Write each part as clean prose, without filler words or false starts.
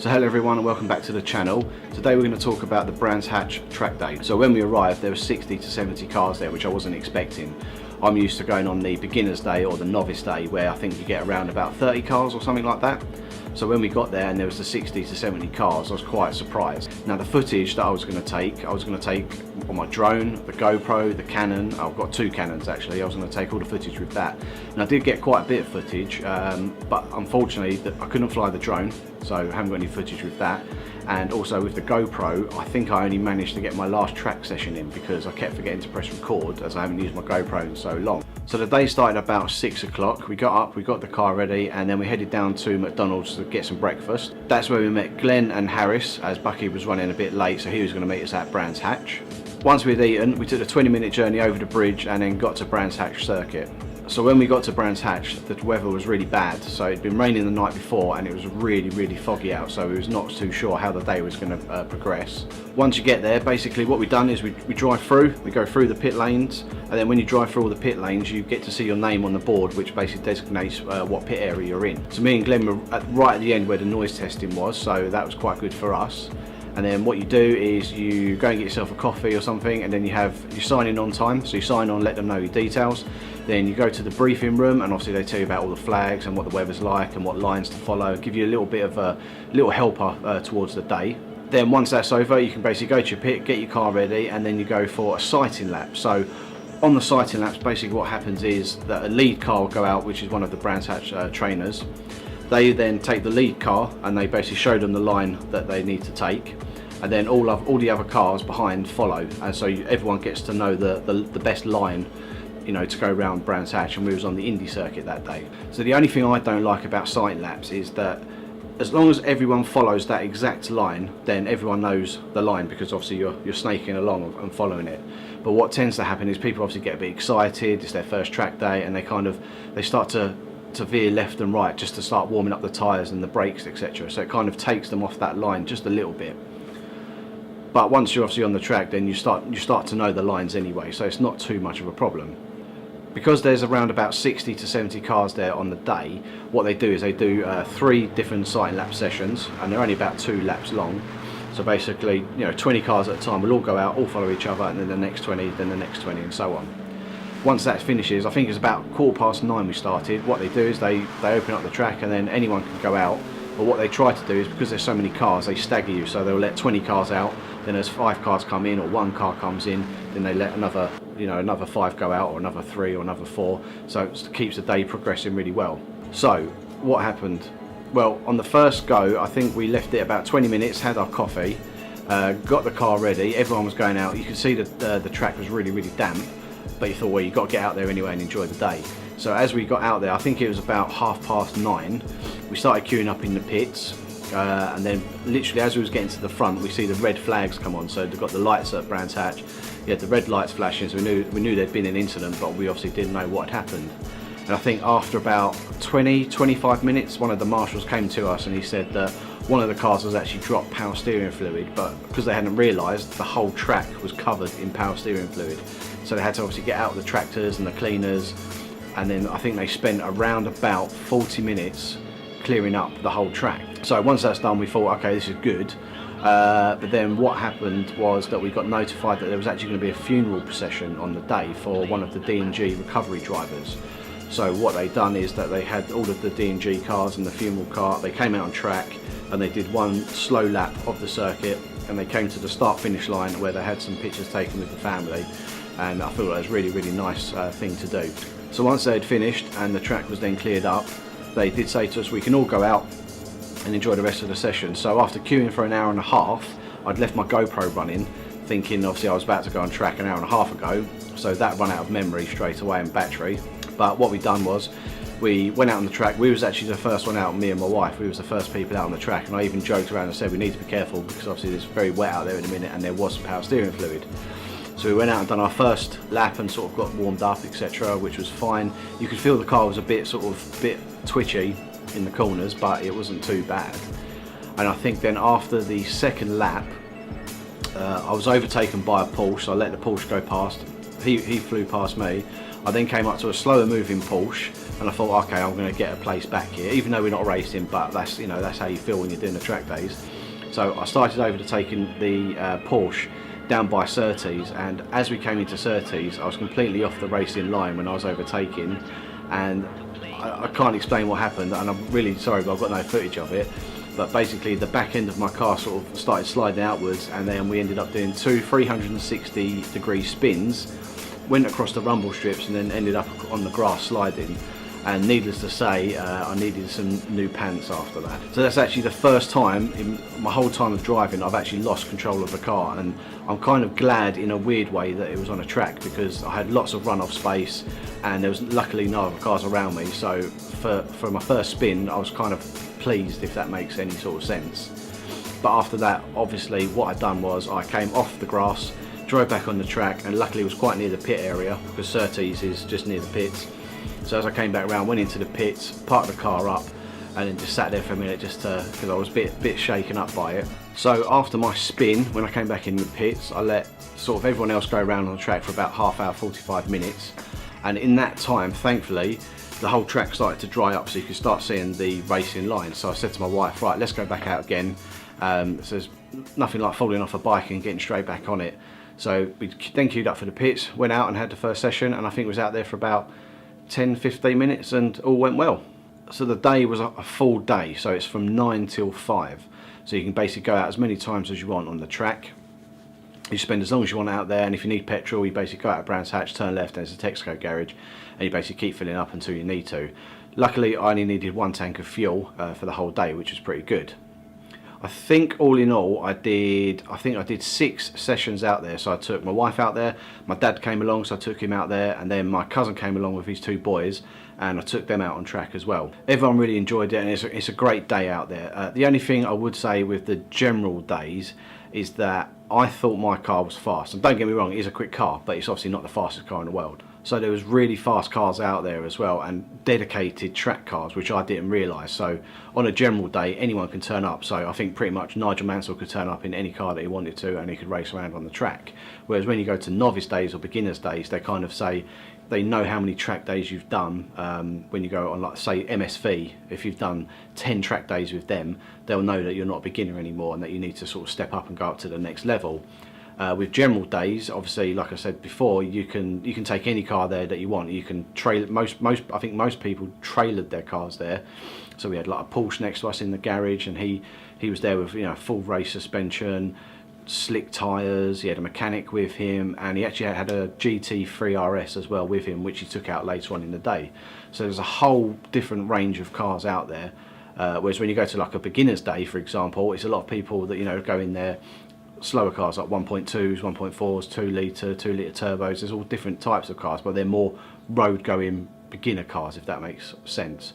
So hello everyone and welcome back to the channel. Today we're going to talk about the Brands Hatch track day. So when we arrived there were 60 to 70 cars there, which I wasn't expecting. I'm used to going on the beginner's day or the novice day where I think you get around about 30 cars or something like that. So when we got there and there was the 60 to 70 cars, I was quite surprised. Now the footage that I was going to take on my drone, the GoPro, the Canon. I've got two Canons actually. I was going to take all the footage with that. And I did get quite a bit of footage, but unfortunately I couldn't fly the drone, so I haven't got any footage with that. And also with the GoPro, I think I only managed to get my last track session in because I kept forgetting to press record as I haven't used my GoPro in so long. So the day started about 6 o'clock. We got up, we got the car ready, and then we headed down to McDonald's to get some breakfast. That's where we met Glenn and Harris, as Bucky was running a bit late, so he was going to meet us at Brands Hatch. Once we'd eaten, we took a 20-minute journey over the bridge and then got to Brands Hatch circuit. So when we got to Brands Hatch, the weather was really bad. So it'd been raining the night before and it was really foggy out, so we was not too sure how the day was going to progress. Once you get there, basically what we've done is we drive through, we go through the pit lanes, and then when you drive through all the pit lanes you get to see your name on the board, which basically designates what pit area you're in. So me and Glenn were right at the end where the noise testing was, so that was quite good for us. And then what you do is you go and get yourself a coffee or something, and then you sign in on time. So you sign on, let them know your details. Then you go to the briefing room, and obviously they tell you about all the flags and what the weather's like and what lines to follow, give you a little bit of a little helper towards the day. Then once that's over, you can basically go to your pit, get your car ready, and then you go for a sighting lap. So on the sighting laps, basically what happens is that a lead car will go out, which is one of the Brands Hatch trainers. They then take the lead car and they basically show them the line that they need to take, and then all the other cars behind follow, and so everyone gets to know the best line, you know, to go around Brands Hatch. And we was on the Indy circuit that day. So the only thing I don't like about sighting laps is that as long as everyone follows that exact line, then everyone knows the line, because obviously you're snaking along and following it. But what tends to happen is people obviously get a bit excited, it's their first track day, and they start to veer left and right just to start warming up the tyres and the brakes, etc. So it kind of takes them off that line just a little bit. But once you're obviously on the track, then you start to know the lines anyway, so it's not too much of a problem. Because there's around about 60 to 70 cars there on the day, what they do is they do 3 different sighting lap sessions, and they're only about 2 laps long. So basically, you know, 20 cars at a time will all go out, all follow each other, and then the next 20, then the next 20, and so on. Once that finishes, I think it's about 9:15 we started. What they do is they open up the track, and then anyone can go out. But what they try to do is, because there's so many cars, they stagger you. So they'll let 20 cars out, then as 5 cars come in or 1 car comes in, then they let another 5 go out, or another 3 or another 4. So it keeps the day progressing really well. So what happened? Well, on the first go, I think we left it about 20 minutes, had our coffee, got the car ready, everyone was going out. You could see that the track was really damp, but you thought, well, you've got to get out there anyway and enjoy the day. So as we got out there, I think it was about 9:30, we started queuing up in the pits, and then literally as we was getting to the front, we see the red flags come on. So they've got the lights at Brands Hatch, you had the red lights flashing, so we knew there'd been an incident, but we obviously didn't know what had happened. And I think after about 20-25 minutes, one of the marshals came to us and he said that one of the cars has actually dropped power steering fluid, but because they hadn't realised, the whole track was covered in power steering fluid. So they had to obviously get out the tractors and the cleaners, and then I think they spent around about 40 minutes clearing up the whole track. So once that's done, we thought, okay, this is good. But then what happened was that we got notified that there was actually going to be a funeral procession on the day for one of the D&G recovery drivers. So what they done is that they had all of the D&G cars and the funeral car, they came out on track and they did one slow lap of the circuit, and they came to the start finish line where they had some pictures taken with the family, and I thought that was a really nice thing to do. So once they had finished and the track was then cleared up, they did say to us we can all go out and enjoy the rest of the session. So after queuing for an hour and a half, I'd left my GoPro running, thinking obviously I was about to go on track an hour and a half ago, so that ran out of memory straight away and battery. But what we done was we went out on the track. We was actually the first one out, me and my wife. We was the first people out on the track, and I even joked around and said we need to be careful because obviously it's very wet out there in a minute and there was some power steering fluid. So we went out and done our first lap and sort of got warmed up, etc., which was fine. You could feel the car was a bit twitchy in the corners, but it wasn't too bad. And I think then after the second lap, I was overtaken by a Porsche, so I let the Porsche go past. He flew past me. I then came up to a slower moving Porsche, and I thought, okay, I'm going to get a place back here, even though we're not racing, but that's, you know, that's how you feel when you're doing the track days. So I started overtaking the Porsche down by Surtees, and as we came into Surtees, I was completely off the racing line when I was overtaking, and I can't explain what happened, and I'm really sorry, but I've got no footage of it. But basically the back end of my car sort of started sliding outwards, and then we ended up doing two 360-degree spins, went across the rumble strips, and then ended up on the grass sliding. And needless to say, I needed some new pants after that. So that's actually the first time in my whole time of driving I've actually lost control of the car, and I'm kind of glad in a weird way that it was on a track, because I had lots of runoff space and there was luckily no other cars around me. So for my first spin I was kind of pleased, if that makes any sort of sense. But after that, obviously what I'd done was I came off the grass, drove back on the track, and luckily it was quite near the pit area, because Surtees is just near the pits. So as I came back around, went into the pits, parked the car up, and then just sat there for a minute just because I was a bit shaken up by it. So after my spin, when I came back in the pits, I let sort of everyone else go around on the track for about half hour, 45 minutes. And in that time, thankfully, the whole track started to dry up so you could start seeing the racing line. So I said to my wife, right, let's go back out again. So there's nothing like falling off a bike and getting straight back on it. So we then queued up for the pits, went out and had the first session, and I think was out there for about 10-15 minutes and all went well. So the day was a full day, so it's from 9 till 5. So you can basically go out as many times as you want on the track. You spend as long as you want out there, and if you need petrol, you basically go out of Brands Hatch, turn left, there's a Texaco garage, and you basically keep filling up until you need to. Luckily I only needed 1 tank of fuel for the whole day, which was pretty good. I think all in all I did 6 sessions out there. So I took my wife out there, my dad came along, so I took him out there, and then my cousin came along with his 2 boys, and I took them out on track as well. Everyone really enjoyed it, and it's a great day out there. The only thing I would say with the general days is that I thought my car was fast, and don't get me wrong, it is a quick car, but it's obviously not the fastest car in the world. So there was really fast cars out there as well, and dedicated track cars, which I didn't realise. So on a general day, anyone can turn up. So I think pretty much Nigel Mansell could turn up in any car that he wanted to, and he could race around on the track. Whereas when you go to novice days or beginners days, they kind of say, they know how many track days you've done. When you go on, like, say, MSV, if you've done 10 track days with them, they'll know that you're not a beginner anymore and that you need to sort of step up and go up to the next level. With general days, obviously, like I said before, you can take any car there that you want. You can trail I think most people trailered their cars there. So we had like a Porsche next to us in the garage, and he was there with, you know, full race suspension, slick tyres. He had a mechanic with him, and he actually had a GT3 RS as well with him, which he took out later on in the day. So there's a whole different range of cars out there. Whereas when you go to like a beginner's day, for example, it's a lot of people that, you know, go in there, slower cars like 1.2s, 1.4s, 2 litre turbos. There's all different types of cars, but they're more road going beginner cars, if that makes sense.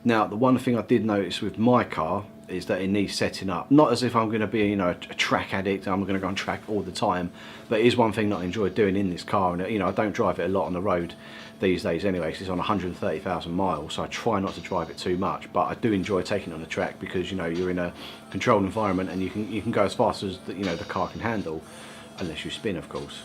Now, the one thing I did notice with my car is that it needs setting up. Not as if I'm going to be, you know, a track addict, I'm going to go on track all the time, but it is one thing that I enjoy doing in this car. And, you know, I don't drive it a lot on the road these days anyway, because it's on 130,000 miles, so I try not to drive it too much. But I do enjoy taking it on the track, because, you know, you're in a controlled environment and you can go as fast as the, you know, the car can handle, unless you spin, of course.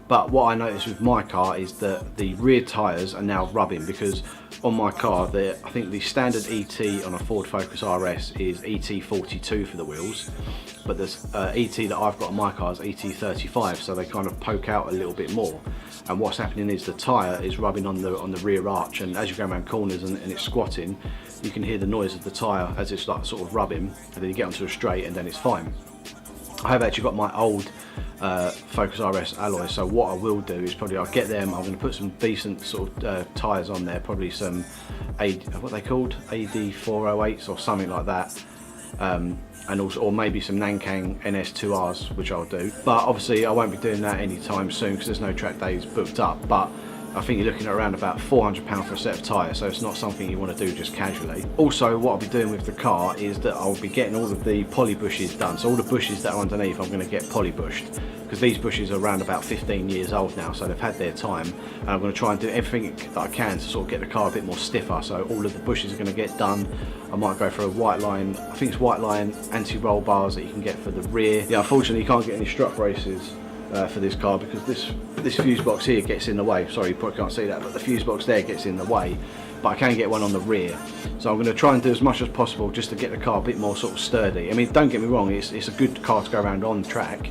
But what I noticed with my car is that the rear tyres are now rubbing, because on my car, I think the standard ET on a Ford Focus RS is ET42 for the wheels, but the ET that I've got on my car is ET35, so they kind of poke out a little bit more. And what's happening is the tyre is rubbing on the rear arch, and as you go around corners and it's squatting, you can hear the noise of the tyre as it's like sort of rubbing, and then you get onto a straight and then it's fine. I have actually got my old Focus RS alloys, so what I will do is probably I'll get them, I'm going to put some decent sort of tyres on there, probably some what they called, AD408s or something like that, and also, or maybe some Nankang NS2Rs, which I'll do. But obviously I won't be doing that anytime soon because there's no track days booked up, but I think you're looking at around about £400 for a set of tyres, so it's not something you want to do just casually. Also, what I'll be doing with the car is that I'll be getting all of the poly bushes done. So all the bushes that are underneath, I'm going to get poly bushed, because these bushes are around about 15 years old now, so they've had their time. And I'm going to try and do everything that I can to sort of get the car a bit more stiffer. So all of the bushes are going to get done. I might go for a white line, I think it's white line anti-roll bars that you can get for the rear. Yeah, unfortunately you can't get any strut braces for this car, because this fuse box here gets in the way. Sorry, you probably can't see that, but the fuse box there gets in the way. But I can get one on the rear, so I'm going to try and do as much as possible just to get the car a bit more sort of sturdy. I mean, don't get me wrong, it's a good car to go around on track,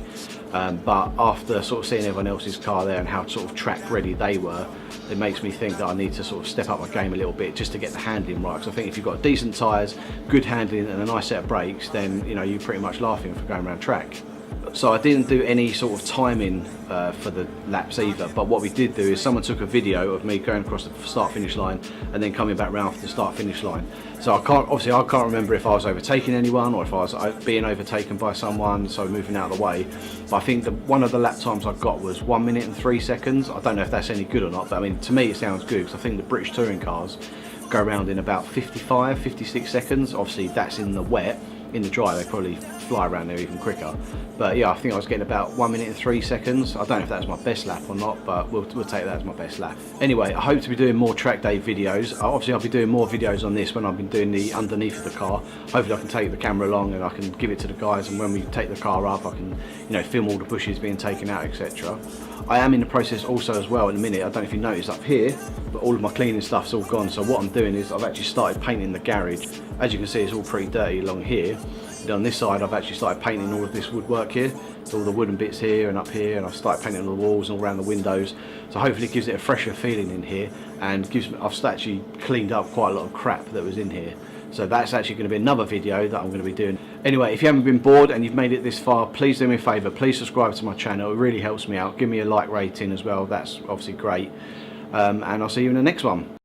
but after sort of seeing everyone else's car there and how sort of track ready they were, it makes me think that I need to sort of step up my game a little bit just to get the handling right. Because I think if you've got decent tyres, good handling and a nice set of brakes, then you know you're pretty much laughing for going around track. So I didn't do any sort of timing for the laps either, but what we did do is someone took a video of me going across the start finish line and then coming back round for the start finish line. So I can't remember if I was overtaking anyone or if I was being overtaken by someone, so moving out of the way. But I think that one of the lap times I got was 1 minute and 3 seconds. I don't know if that's any good or not, but I mean, to me it sounds good, because I think the British touring cars go around in about 55, 56 seconds. Obviously that's in the wet. In the dry they probably fly around there even quicker, but yeah, I think I was getting about 1 minute and 3 seconds. I don't know if that's my best lap or not, but we'll take that as my best lap. Anyway, I hope to be doing more track day videos. Obviously I'll be doing more videos on this when I've been doing the underneath of the car. Hopefully I can take the camera along and I can give it to the guys, and when we take the car up I can, you know, film all the bushes being taken out, etc. I am in the process also as well in a minute, I don't know if you noticed up here, but all of my cleaning stuff's all gone. So what I'm doing is I've actually started painting the garage. As you can see, it's all pretty dirty along here. And on this side I've actually started painting all of this woodwork here, so all the wooden bits here and up here, and I've started painting on the walls and all around the windows. So hopefully it gives it a fresher feeling in here, and gives me, I've actually cleaned up quite a lot of crap that was in here. So that's actually going to be another video that I'm going to be doing. Anyway, if you haven't been bored and you've made it this far, please do me a favour, please subscribe to my channel. It really helps me out. Give me a like rating as well, that's obviously great. And I'll see you in the next one.